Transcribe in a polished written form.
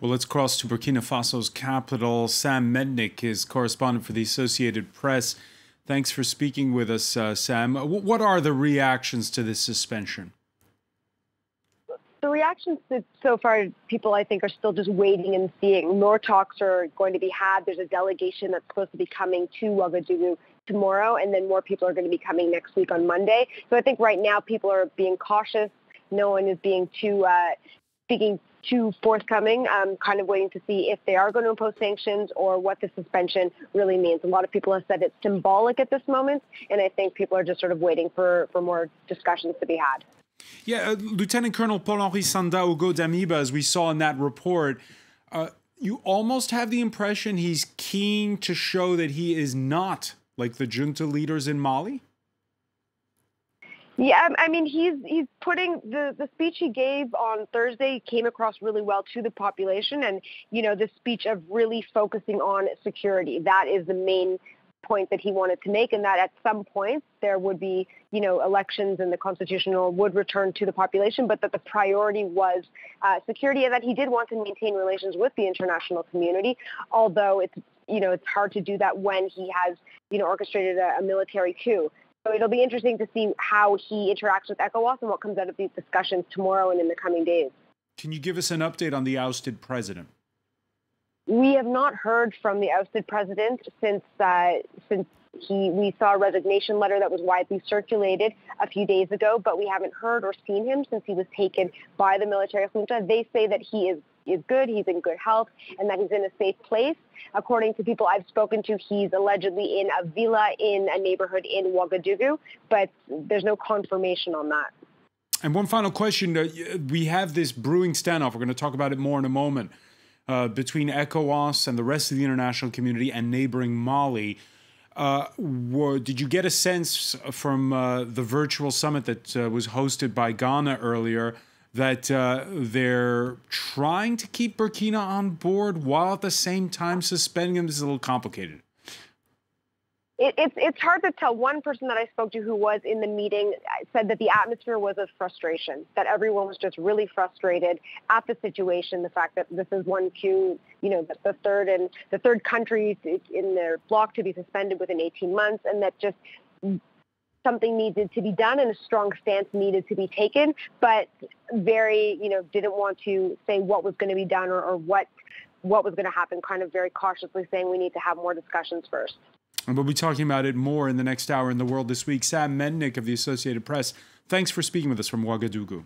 Well, let's cross to Burkina Faso's capital. Sam Mednick is correspondent for the Associated Press. Thanks for speaking with us, Sam. What are the reactions to this suspension? The reactions so far, people I think are still just waiting and seeing. More talks are going to be had. There's a delegation that's supposed to be coming to Ouagadougou tomorrow, and then more people are going to be coming next week on Monday. So I think right now people are being cautious. No one is being speaking too forthcoming, kind of waiting to see if they are going to impose sanctions or what the suspension really means. A lot of people have said it's symbolic at this moment, and I think people are just sort of waiting for more discussions to be had. Yeah, Lieutenant Colonel Paul-Henri Sandaogo d'Amiba, as we saw in that report, you almost have the impression he's keen to show that he is not like the junta leaders in Mali? Yeah, I mean, he's putting the speech he gave on Thursday came across really well to the population. And, you know, the speech of really focusing on security. That is the main point that he wanted to make, and that at some point there would be, you know, elections and the constitutional would return to the population, but that the priority was security, and that he did want to maintain relations with the international community, although it's, you know, it's hard to do that when he has, you know, orchestrated a military coup. So it'll be interesting to see how he interacts with ECOWAS and what comes out of these discussions tomorrow and in the coming days. Can you give us an update on the ousted president? We have not heard from the ousted president since we saw a resignation letter that was widely circulated a few days ago, but we haven't heard or seen him since he was taken by the military junta. They say that he is good, he's in good health, and that he's in a safe place. According to people I've spoken to, he's allegedly in a villa in a neighborhood in Ouagadougou, but there's no confirmation on that. And one final question. We have this brewing standoff. We're going to talk about it more in a moment. Between ECOWAS and the rest of the international community and neighboring Mali. Did you get a sense from the virtual summit that was hosted by Ghana earlier that they're trying to keep Burkina on board while at the same time suspending them? This is a little complicated. It's hard to tell. One person that I spoke to who was in the meeting said that the atmosphere was of frustration, that everyone was just really frustrated at the situation, the fact that this is one coup, you know, the third country in their bloc to be suspended within 18 months, and that just something needed to be done and a strong stance needed to be taken, but very, you know, didn't want to say what was going to be done or what was going to happen, kind of very cautiously saying we need to have more discussions first. And we'll be talking about it more in the next hour in The World This Week. Sam Mednick of the Associated Press, thanks for speaking with us from Ouagadougou.